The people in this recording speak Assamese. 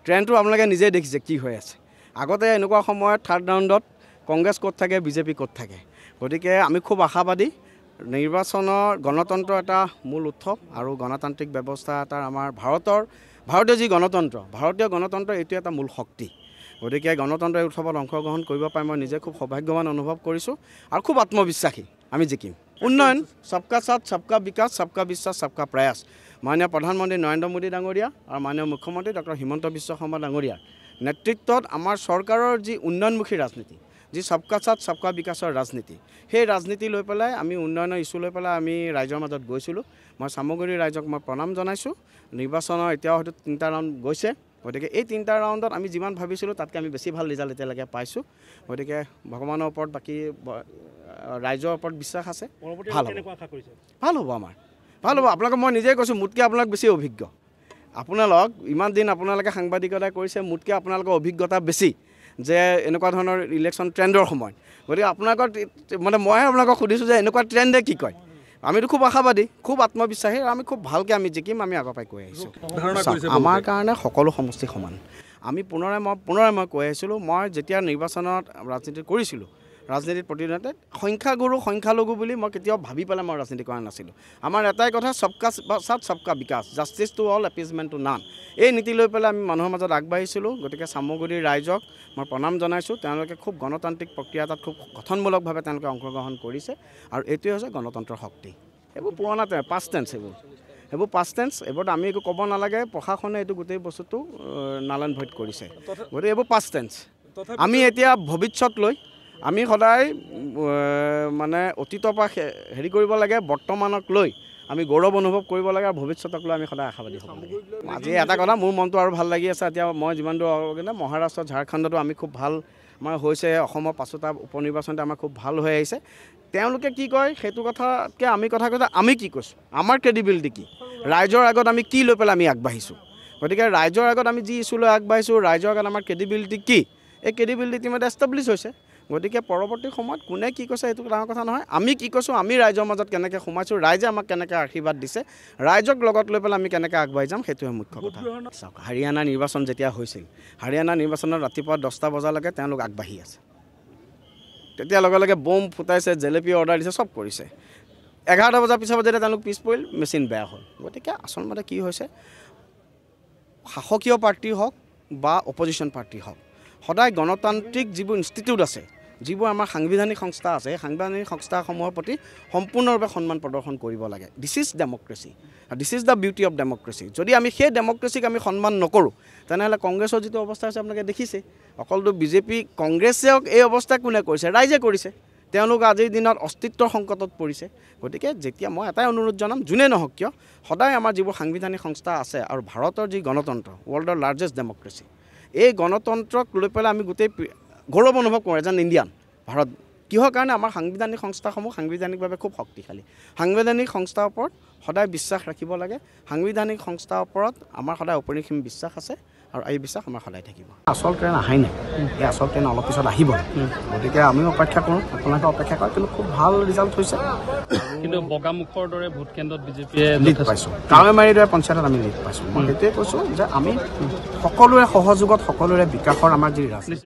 ট্ৰেণ্ডটো আপোনালোকে নিজেই দেখিছে কি হৈ আছে আগতে এনেকুৱা সময়ত থাৰ্ড ৰাউণ্ডত কংগ্ৰেছ ক'ত থাকে বিজেপি ক'ত থাকে গতিকে আমি খুব আশাবাদী নিৰ্বাচনৰ গণতন্ত্ৰ এটা মূল উৎসৱ আৰু গণতান্ত্ৰিক ব্যৱস্থা এটাৰ আমাৰ ভাৰতীয় যি ভাৰতীয় গণতন্ত্ৰ এইটো এটা মূল শক্তি গতিকে গণতন্ত্ৰৰ উৎসৱত অংশগ্ৰহণ কৰিব পাই মই নিজে খুব সৌভাগ্যৱান অনুভৱ কৰিছোঁ আৰু খুব আত্মবিশ্বাসী আমি জিকিম উন্নয়ন সবকা সাথ সবকা বিকাশ সবকা বিশ্বাস সবকা প্ৰয়াস মাননীয় প্ৰধানমন্ত্ৰী নৰেন্দ্ৰ মোদী ডাঙৰীয়া আৰু মাননীয় মুখ্যমন্ত্ৰী ডক্টৰ হিমন্ত বিশ্ব শৰ্মা ডাঙৰীয়াৰ নেতৃত্বত আমাৰ চৰকাৰৰ যি উন্নয়নমুখী ৰাজনীতি যি সবকা সাথ সবকা বিকাশৰ ৰাজনীতি সেই ৰাজনীতি লৈ পেলাই আমি উন্নয়নৰ ইছ্যু লৈ পেলাই আমি ৰাইজৰ মাজত গৈছিলোঁ মই চামগুৰি ৰাইজক মই প্ৰণাম জনাইছোঁ নিৰ্বাচনৰ এতিয়াও হয়তো 3টা ৰাউণ্ড গৈছে গতিকে এই 3টা ৰাউণ্ডত আমি যিমান ভাবিছিলোঁ তাতকৈ আমি বেছি ভাল ৰিজাল্ট এতিয়ালৈকে পাইছোঁ গতিকে ভগৱানৰ ওপৰত বাকী ৰাইজৰ ওপৰত বিশ্বাস আছে ভাল হ'ব আমাৰ ভাল হ'ব আপোনালোকক মই নিজেই কৈছোঁ মোতকৈ আপোনালোক বেছি অভিজ্ঞ আপোনালোক ইমান দিন আপোনালোকে সাংবাদিকতা কৰিছে মোতকৈ আপোনালোকৰ অভিজ্ঞতা বেছি যে এনেকুৱা ধৰণৰ ইলেকশ্যন ট্ৰেণ্ডৰ সময়ত গতিকে আপোনালোকৰ মানে মইহে আপোনালোকক সুধিছোঁ যে এনেকুৱা ট্ৰেণ্ডে কি কয় আমিতো খুব আশাবাদী খুব আত্মবিশ্বাসী আৰু আমি খুব ভালকৈ আমি জিকিম আমি আগৰ পৰাই কৈ আহিছোঁ আমাৰ কাৰণে সকলো সমষ্টি সমান আমি পুনৰাই মই কৈ আহিছিলোঁ মই যেতিয়া নিৰ্বাচনত ৰাজনীতি কৰিছিলোঁ ৰাজনীতিত প্ৰতিদ্বন্দ্বিতাত সংখ্যালঘু বুলি মই কেতিয়াও ভাবি পেলাই মই ৰাজনীতি কৰা নাছিলোঁ আমাৰ এটাই কথা সবকা সাথ সবকা বিকাশ justice to all appeasement to none এই নীতি লৈ পেলাই আমি মানুহৰ মাজত আগবাঢ়িছিলোঁ গতিকে চামগুৰিৰ ৰাইজক মই প্ৰণাম জনাইছোঁ তেওঁলোকে খুব গণতান্ত্ৰিক প্ৰক্ৰিয়া এটাত খুব গঠনমূলকভাৱে তেওঁলোকে অংশগ্ৰহণ কৰিছে আৰু এইটোৱে হৈছে গণতন্ত্ৰৰ শক্তি এইবোৰ পুৰণা পাষ্ট টেন্স এইবোৰ পাষ্ট টেন্স এইবোৰত আমি একো ক'ব নালাগে প্ৰশাসনে এইটো গোটেই বস্তুটো নালন ভৈদ কৰিছে গতিকে এইবোৰ পাষ্ট টেন্স আমি এতিয়া ভৱিষ্যত লৈ আমি সদায় মানে অতীতৰ পৰা হেৰি কৰিব লাগে বৰ্তমানক লৈ আমি গৌৰৱ অনুভৱ কৰিব লাগে আৰু ভৱিষ্যতক লৈ আমি সদায় আশাবাদী হ'ব লাগে আজি এটা কথা মোৰ মনটো আৰু ভাল লাগি আছে এতিয়া মই যিমান দূৰ মহাৰাষ্ট্ৰ ঝাৰখণ্ডতো আমি খুব ভাল আমাৰ হৈছে অসমৰ 5টা উপ নিৰ্বাচনতে আমাৰ খুব ভাল হৈ আহিছে তেওঁলোকে কি কয় সেইটো কথাতকৈ আমি কথা কৈছোঁ আমি কি কৈছোঁ আমাৰ ক্ৰেডিবিলিটি কি ৰাইজৰ আগত আমি কি লৈ পেলাই আমি আগবাঢ়িছোঁ গতিকে ৰাইজৰ আগত আমি যি ইছ্যু লৈ আগবাঢ়িছোঁ ৰাইজৰ আগত আমাৰ ক্ৰেডিবিলিটি কি এই ক্ৰেডিবিলিটি মানে এষ্টাব্লিছ হৈছে গতিকে পৰৱৰ্তী সময়ত কোনে কি কৈছে এইটো ডাঙৰ কথা নহয় আমি কি কৈছোঁ আমি ৰাইজৰ মাজত কেনেকৈ সোমাইছোঁ ৰাইজে আমাক কেনেকৈ আশীৰ্বাদ দিছে ৰাইজক লগত লৈ পেলাই আমি কেনেকৈ আগবাঢ়ি যাম সেইটোৱে মুখ্য কথা চাওক হাৰিয়ানা নিৰ্বাচন যেতিয়া হৈছিল হাৰিয়ানা নিৰ্বাচনত ৰাতিপুৱা 10টা বজালৈকে তেওঁলোক আগবাঢ়ি আছে তেতিয়া লগে লগে বম ফুটাইছে জেলেপি অৰ্ডাৰ দিছে চব কৰিছে 11টা বজাৰ পিছত যেতিয়া তেওঁলোক পিছ পৰিল মেচিন বেয়া হ'ল গতিকে আচলতে কি হৈছে শাসকীয় পাৰ্টি হওক বা অপজিশ্যন পাৰ্টি হওক সদায় গণতান্ত্ৰিক যিবোৰ ইনষ্টিটিউট আছে যিবোৰ আমাৰ সাংবিধানিক সংস্থা আছে সেই সাংবিধানিক সংস্থাসমূহৰ প্ৰতি সম্পূৰ্ণৰূপে সন্মান প্ৰদৰ্শন কৰিব লাগে this is democracy this is the beauty of democracy যদি আমি সেই ডেমক্ৰেচিক আমি সন্মান নকৰোঁ তেনেহ'লে কংগ্ৰেছৰ যিটো অৱস্থা আছে আপোনালোকে দেখিছে অকলতো বিজেপি কংগ্ৰেছক এই অৱস্থা কোনে কৰিছে ৰাইজে কৰিছে তেওঁলোক আজিৰ দিনত অস্তিত্বৰ সংকটত পৰিছে গতিকে যেতিয়া মই এটাই অনুৰোধ জনাম যোনে নহওক কিয় সদায় আমাৰ যিবোৰ সাংবিধানিক সংস্থা আছে আৰু ভাৰতৰ যি গণতন্ত্ৰ ৱৰ্ল্ডৰ লাৰ্জেষ্ট ডেমক্ৰেচি এই গণতন্ত্ৰক লৈ পেলাই আমি গোটেই গৌৰৱ অনুভৱ কৰোঁ এজন ইণ্ডিয়ান ভাৰত কিহৰ কাৰণে আমাৰ সাংবিধানিক সংস্থাসমূহ সাংবিধানিকভাৱে খুব শক্তিশালী সাংবিধানিক সংস্থাৰ ওপৰত সদায় বিশ্বাস ৰাখিব লাগে সাংবিধানিক সংস্থাৰ ওপৰত আমাৰ সদায় অপৰিসীম বিশ্বাস আছে আৰু এই বিশ্বাস আমাৰ সদায় থাকিব আচল ট্ৰেইন আহাই নাই এই আচল ট্ৰেইন অলপ পিছত আহিব গতিকে আমিও অপেক্ষা কৰোঁ আপোনালোকে অপেক্ষা কৰে কিন্তু খুব ভাল ৰিজাল্ট হৈছে কিন্তু বগামুখৰ দৰে ভোট কেন্দ্ৰত বিজেপিয়ে লিড পাইছোঁ কাৱৈমাৰীৰ দৰে পঞ্চায়তত আমি লিড পাইছোঁ মই সেইটোৱে কৈছোঁ যে আমি সকলোৰে সহযোগত সকলোৰে বিকাশৰ আমাৰ যি ৰাজনীতি